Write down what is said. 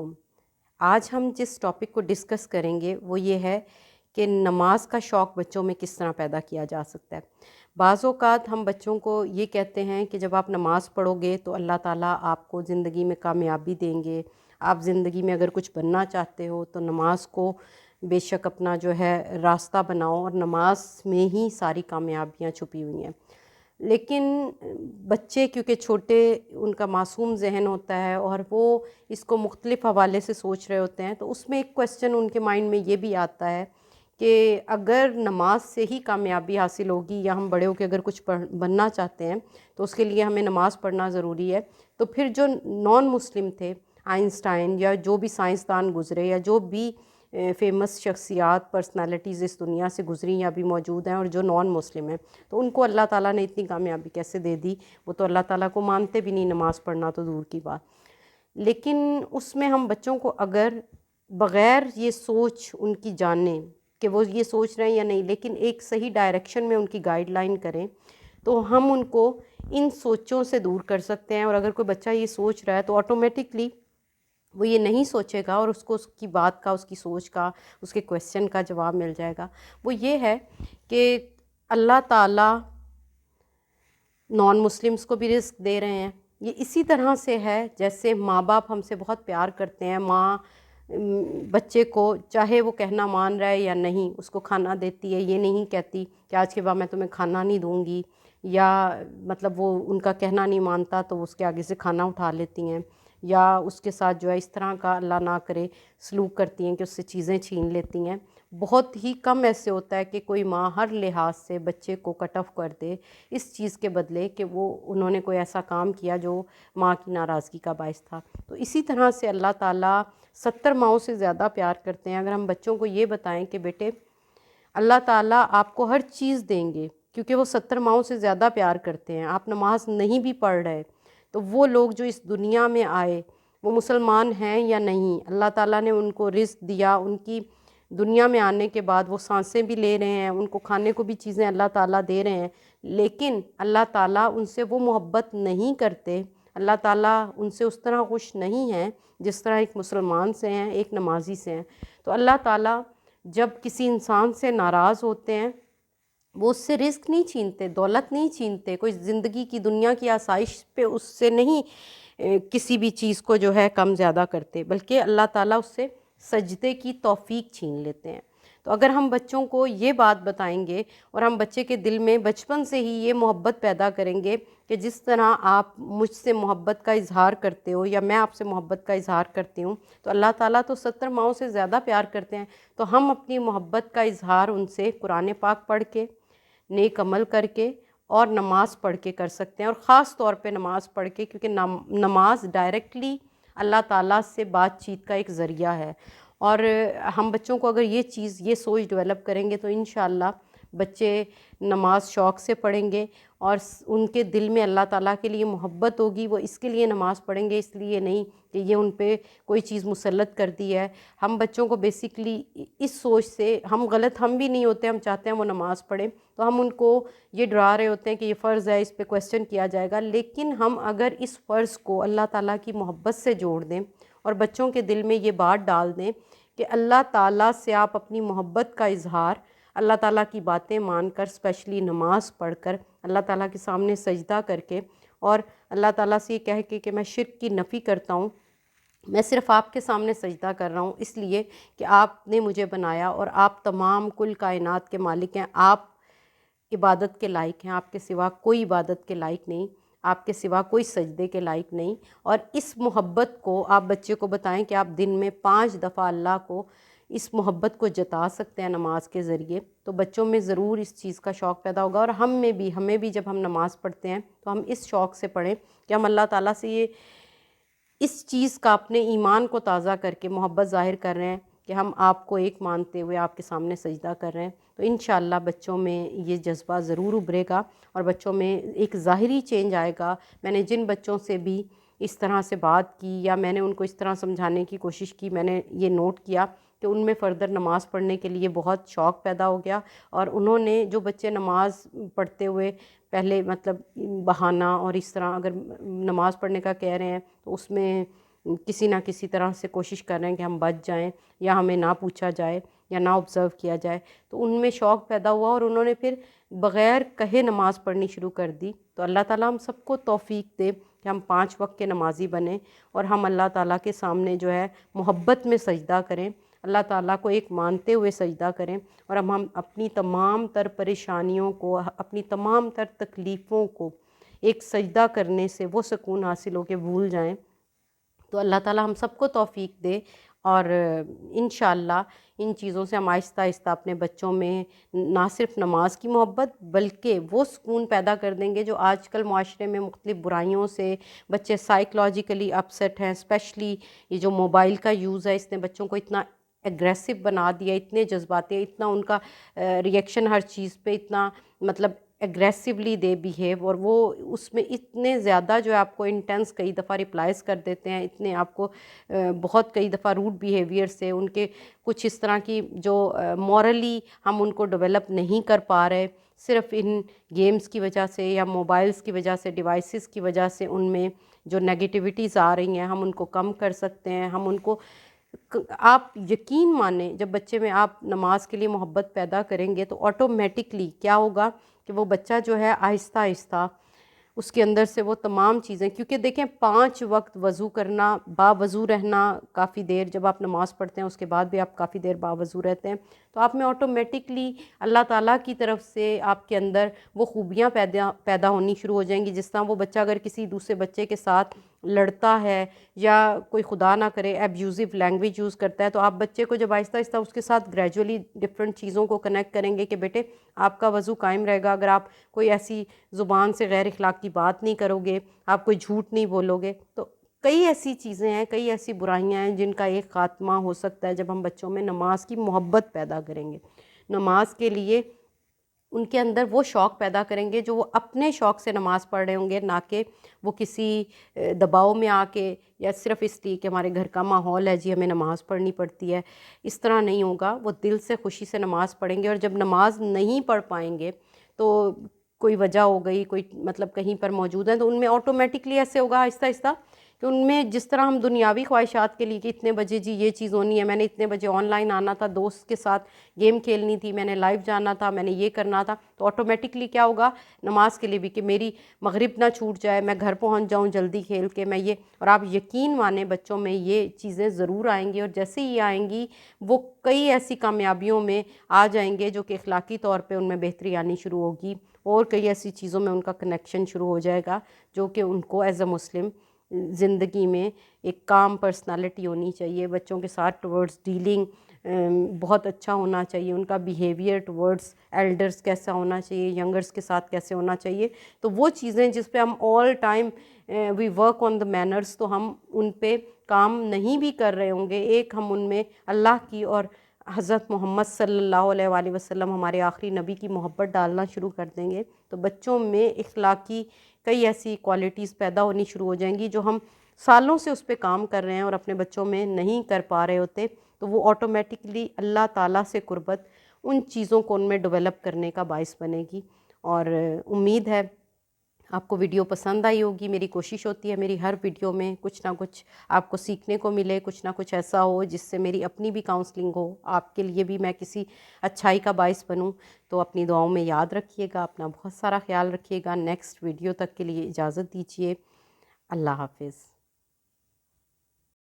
علیکم۔ آج ہم جس ٹاپک کو ڈسکس کریں گے وہ یہ ہے کہ نماز کا شوق بچوں میں کس طرح پیدا کیا جا سکتا ہے۔ بعض اوقات ہم بچوں کو یہ کہتے ہیں کہ جب آپ نماز پڑھو گے تو اللہ تعالیٰ آپ کو زندگی میں کامیابی دیں گے، آپ زندگی میں اگر کچھ بننا چاہتے ہو تو نماز کو بے شک اپنا جو ہے راستہ بناؤ، اور نماز میں ہی ساری کامیابیاں چھپی ہوئی ہیں۔ لیکن بچے کیونکہ چھوٹے، ان کا معصوم ذہن ہوتا ہے اور وہ اس کو مختلف حوالے سے سوچ رہے ہوتے ہیں، تو اس میں ایک کویسچن ان کے مائنڈ میں یہ بھی آتا ہے کہ اگر نماز سے ہی کامیابی حاصل ہوگی، یا ہم بڑے ہو کے اگر کچھ بننا چاہتے ہیں تو اس کے لیے ہمیں نماز پڑھنا ضروری ہے، تو پھر جو نان مسلم تھے، آئنسٹائن یا جو بھی سائنسدان گزرے یا جو بھی فیمس شخصیات پرسنالٹیز اس دنیا سے گزری یا بھی موجود ہیں اور جو نان مسلم ہیں، تو ان کو اللہ تعالیٰ نے اتنی کامیابی کیسے دے دی؟ وہ تو اللہ تعالیٰ کو مانتے بھی نہیں، نماز پڑھنا تو دور کی بات۔ لیکن اس میں ہم بچوں کو اگر بغیر یہ سوچ ان کی جانیں کہ وہ یہ سوچ رہے ہیں یا نہیں، لیکن ایک صحیح ڈائریکشن میں ان کی گائیڈ لائن کریں، تو ہم ان کو ان سوچوں سے دور کر سکتے ہیں۔ اور اگر کوئی بچہ یہ سوچ رہا ہے تو آٹومیٹکلی وہ یہ نہیں سوچے گا، اور اس کو اس کی بات کا، اس کی سوچ کا، اس کے کویسچن کا جواب مل جائے گا۔ وہ یہ ہے کہ اللہ تعالیٰ نان مسلمس کو بھی رزق دے رہے ہیں۔ یہ اسی طرح سے ہے جیسے ماں باپ ہم سے بہت پیار کرتے ہیں، ماں بچے کو چاہے وہ کہنا مان رہا ہے یا نہیں، اس کو کھانا دیتی ہے، یہ نہیں کہتی کہ آج کے بعد میں تمہیں کھانا نہیں دوں گی، یا مطلب وہ ان کا کہنا نہیں مانتا تو اس کے آگے سے کھانا اٹھا لیتی ہیں، یا اس کے ساتھ جو ہے اس طرح کا اللہ نہ کرے سلوک کرتی ہیں کہ اس سے چیزیں چھین لیتی ہیں۔ بہت ہی کم ایسے ہوتا ہے کہ کوئی ماں ہر لحاظ سے بچے کو کٹ آف کر دے اس چیز کے بدلے کہ انہوں نے کوئی ایسا کام کیا جو ماں کی ناراضگی کا باعث تھا۔ تو اسی طرح سے اللہ تعالیٰ 70 ماؤں سے زیادہ پیار کرتے ہیں۔ اگر ہم بچوں کو یہ بتائیں کہ بیٹے اللہ تعالیٰ آپ کو ہر چیز دیں گے کیونکہ وہ 70 ماؤں سے زیادہ پیار کرتے ہیں، آپ نماز نہیں بھی پڑھ رہے تو وہ لوگ جو اس دنیا میں آئے وہ مسلمان ہیں یا نہیں، اللہ تعالیٰ نے ان کو رزق دیا، ان کی دنیا میں آنے کے بعد وہ سانسیں بھی لے رہے ہیں، ان کو کھانے کو بھی چیزیں اللہ تعالیٰ دے رہے ہیں، لیکن اللہ تعالیٰ ان سے وہ محبت نہیں کرتے، اللہ تعالیٰ ان سے اس طرح خوش نہیں ہیں جس طرح ایک مسلمان سے ہیں، ایک نمازی سے ہیں۔ تو اللہ تعالیٰ جب کسی انسان سے ناراض ہوتے ہیں وہ اس سے رزق نہیں چھینتے، دولت نہیں چھینتے، کوئی زندگی کی دنیا کی آسائش پہ اس سے نہیں کسی بھی چیز کو جو ہے کم زیادہ کرتے، بلکہ اللہ تعالیٰ اس سے سجدے کی توفیق چھین لیتے ہیں۔ تو اگر ہم بچوں کو یہ بات بتائیں گے اور ہم بچے کے دل میں بچپن سے ہی یہ محبت پیدا کریں گے کہ جس طرح آپ مجھ سے محبت کا اظہار کرتے ہو یا میں آپ سے محبت کا اظہار کرتی ہوں، تو اللہ تعالیٰ تو 70 ماؤں سے زیادہ پیار کرتے ہیں، تو ہم اپنی محبت کا اظہار ان سے قرآن پاک پڑھ کے، نیک عمل کر کے اور نماز پڑھ کے کر سکتے ہیں، اور خاص طور پہ نماز پڑھ کے، کیونکہ نماز ڈائریکٹلی اللہ تعالیٰ سے بات چیت کا ایک ذریعہ ہے۔ اور ہم بچوں کو اگر یہ سوچ ڈیولپ کریں گے تو انشاءاللہ بچے نماز شوق سے پڑھیں گے، اور ان کے دل میں اللہ تعالیٰ کے لیے محبت ہوگی، وہ اس کے لیے نماز پڑھیں گے، اس لیے نہیں کہ یہ ان پہ کوئی چیز مسلط کر دی ہے۔ ہم بچوں کو بیسیکلی اس سوچ سے، ہم بھی نہیں ہوتے، ہم چاہتے ہیں وہ نماز پڑھیں، تو ہم ان کو یہ ڈرا رہے ہوتے ہیں کہ یہ فرض ہے، اس پہ کویسچن کیا جائے گا۔ لیکن ہم اگر اس فرض کو اللہ تعالیٰ کی محبت سے جوڑ دیں اور بچوں کے دل میں یہ بات ڈال دیں کہ اللہ تعالیٰ سے آپ اپنی محبت کا اظہار اللہ تعالیٰ کی باتیں مان کر، اسپیشلی نماز پڑھ کر، اللہ تعالیٰ کے سامنے سجدہ کر کے، اور اللہ تعالیٰ سے یہ کہہ کے کہ میں شرک کی نفی کرتا ہوں، میں صرف آپ کے سامنے سجدہ کر رہا ہوں اس لیے کہ آپ نے مجھے بنایا اور آپ تمام کل کائنات کے مالک ہیں، آپ عبادت کے لائق ہیں، آپ کے سوا کوئی عبادت کے لائق نہیں، آپ کے سوا کوئی سجدے کے لائق نہیں۔ اور اس محبت کو آپ بچے کو بتائیں کہ آپ دن میں 5 دفعہ اللہ کو اس محبت کو جتا سکتے ہیں نماز کے ذریعے، تو بچوں میں ضرور اس چیز کا شوق پیدا ہوگا۔ اور ہمیں بھی جب ہم نماز پڑھتے ہیں تو ہم اس شوق سے پڑھیں کہ ہم اللہ تعالیٰ سے اس چیز کا، اپنے ایمان کو تازہ کر کے محبت ظاہر کر رہے ہیں کہ ہم آپ کو ایک مانتے ہوئے آپ کے سامنے سجدہ کر رہے ہیں، تو انشاءاللہ بچوں میں یہ جذبہ ضرور ابھرے گا اور بچوں میں ایک ظاہری چینج آئے گا۔ میں نے جن بچوں سے بھی اس طرح سے بات کی یا میں نے ان کو اس طرح سمجھانے کی کوشش کی، میں نے یہ نوٹ کیا کہ ان میں فردر نماز پڑھنے کے لیے بہت شوق پیدا ہو گیا، اور انہوں نے، جو بچے نماز پڑھتے ہوئے پہلے مطلب بہانہ اور اس طرح اگر نماز پڑھنے کا کہہ رہے ہیں تو اس میں کسی نہ کسی طرح سے کوشش کر رہے ہیں کہ ہم بچ جائیں یا ہمیں نہ پوچھا جائے یا نہ آبزرو کیا جائے، تو ان میں شوق پیدا ہوا اور انہوں نے پھر بغیر کہے نماز پڑھنی شروع کر دی۔ تو اللہ تعالیٰ ہم سب کو توفیق دے کہ ہم 5 وقت کے نمازی بنیں اور ہم اللہ تعالیٰ کے سامنے جو ہے محبت میں سجدہ کریں، اللہ تعالیٰ کو ایک مانتے ہوئے سجدہ کریں، اور ہم اپنی تمام تر پریشانیوں کو، اپنی تمام تر تکلیفوں کو ایک سجدہ کرنے سے وہ سکون حاصل ہو کے بھول جائیں۔ تو اللہ تعالیٰ ہم سب کو توفیق دے، اور انشاءاللہ ان چیزوں سے ہم آہستہ آہستہ اپنے بچوں میں نہ صرف نماز کی محبت بلکہ وہ سکون پیدا کر دیں گے جو آج کل معاشرے میں مختلف برائیوں سے بچے سائیکلوجیکلی اپسیٹ ہیں۔ اسپیشلی یہ جو موبائل کا یوز ہے، اس نے بچوں کو اتنا ایگریسو بنا دیا، اتنے جذباتی ہیں، اتنا ان کا ریئیکشن ہر چیز پہ اتنا مطلب ایگریسولی دے بیہیو، اور وہ اس میں اتنے زیادہ جو ہے آپ کو انٹینس کئی دفعہ ریپلائز کر دیتے ہیں، اتنے آپ کو بہت کئی دفعہ روڈ بیہیویئر سے ان کے کچھ اس طرح کی جو مورلی ہم ان کو ڈیولپ نہیں کر پا رہے، صرف ان گیمز کی وجہ سے یا موبائلز کی وجہ سے، ڈیوائسز کی وجہ سے ان میں جو نیگیٹیوٹیز آ رہی ہیں ہم ان کو کم کر سکتے ہیں۔ ہم ان کو آپ یقین مانیں جب بچے میں آپ نماز کے لیے محبت پیدا کریں گے تو آٹومیٹکلی کیا ہوگا کہ وہ بچہ جو ہے آہستہ آہستہ اس کے اندر سے وہ تمام چیزیں، کیونکہ دیکھیں 5 وقت وضو کرنا، باوضو رہنا کافی دیر، جب آپ نماز پڑھتے ہیں اس کے بعد بھی آپ کافی دیر باوضو رہتے ہیں، تو آپ میں آٹومیٹکلی اللہ تعالیٰ کی طرف سے آپ کے اندر وہ خوبیاں پیدا ہونی شروع ہو جائیں گی۔ جس طرح وہ بچہ اگر کسی دوسرے بچے کے ساتھ لڑتا ہے یا کوئی خدا نہ کرے ایبیوزو لینگویج یوز کرتا ہے، تو آپ بچے کو جب آہستہ آہستہ اس کے ساتھ گریجولی ڈفرینٹ چیزوں کو کنیکٹ کریں گے کہ بیٹے آپ کا وضو قائم رہے گا اگر آپ کوئی ایسی زبان سے غیر اخلاقی بات نہیں کرو گے، آپ کوئی جھوٹ نہیں بولو گے، تو کئی ایسی چیزیں ہیں، کئی ایسی برائیاں ہیں جن کا ایک خاتمہ ہو سکتا ہے جب ہم بچوں میں نماز کی محبت پیدا کریں گے، نماز کے لیے ان کے اندر وہ شوق پیدا کریں گے جو وہ اپنے شوق سے نماز پڑھ رہے ہوں گے، نہ کہ وہ کسی دباؤ میں آ کے یا صرف اس لیے کہ ہمارے گھر کا ماحول ہے جی ہمیں نماز پڑھنی پڑتی ہے، اس طرح نہیں ہوگا۔ وہ دل سے خوشی سے نماز پڑھیں گے، اور جب نماز نہیں پڑھ پائیں گے تو کوئی وجہ ہو گئی، کوئی مطلب کہیں پر موجود ہیں، تو ان میں آٹومیٹکلی ایسے ہوگا آہستہ آہستہ کہ ان میں جس طرح ہم دنیاوی خواہشات کے لیے کہ اتنے بجے جی یہ چیز ہونی ہے، میں نے اتنے بجے آن لائن آنا تھا، دوست کے ساتھ گیم کھیلنی تھی، میں نے لائیو جانا تھا، میں نے یہ کرنا تھا، تو آٹومیٹکلی کیا ہوگا نماز کے لیے بھی کہ میری مغرب نہ چھوٹ جائے، میں گھر پہنچ جاؤں جلدی کھیل کے، میں یہ، اور آپ یقین مانیں بچوں میں یہ چیزیں ضرور آئیں گی، اور جیسے ہی آئیں گی وہ کئی ایسی کامیابیوں میں آ جائیں گے جو کہ اخلاقی طور پہ ان میں بہتری آنی شروع ہوگی، اور کئی ایسی چیزوں میں ان کا کنیکشن شروع ہو جائے گا جو کہ ان کو ایز اے مسلم زندگی میں ایک کام پرسنالٹی ہونی چاہیے، بچوں کے ساتھ ٹورڈز ڈیلنگ بہت اچھا ہونا چاہیے، ان کا بیہیویئر ٹورڈز ایلڈرز کیسا ہونا چاہیے، ینگرز کے ساتھ کیسے ہونا چاہیے، تو وہ چیزیں جس پہ ہم all time we work on the manners, تو ہم ان پہ کام نہیں بھی کر رہے ہوں گے، ایک ہم ان میں اللہ کی اور حضرت محمد صلی اللہ علیہ وآلہ وسلم ہمارے آخری نبی کی محبت ڈالنا شروع کر دیں گے، تو بچوں میں اخلاقی کئی ایسی کوالٹیز پیدا ہونی شروع ہو جائیں گی جو ہم سالوں سے اس پہ کام کر رہے ہیں اور اپنے بچوں میں نہیں کر پا رہے ہوتے، تو وہ آٹومیٹکلی اللہ تعالیٰ سے قربت ان چیزوں کو ان میں ڈیولپ کرنے کا باعث بنے گی۔ اور امید ہے آپ کو ویڈیو پسند آئی ہوگی۔ میری کوشش ہوتی ہے میری ہر ویڈیو میں کچھ نہ کچھ آپ کو سیکھنے کو ملے، کچھ نہ کچھ ایسا ہو جس سے میری اپنی بھی کاؤنسلنگ ہو، آپ کے لیے بھی میں کسی اچھائی کا باعث بنوں۔ تو اپنی دعاؤں میں یاد رکھیے گا، اپنا بہت سارا خیال رکھیے گا۔ نیکسٹ ویڈیو تک کے لیے اجازت دیجیے، اللہ حافظ۔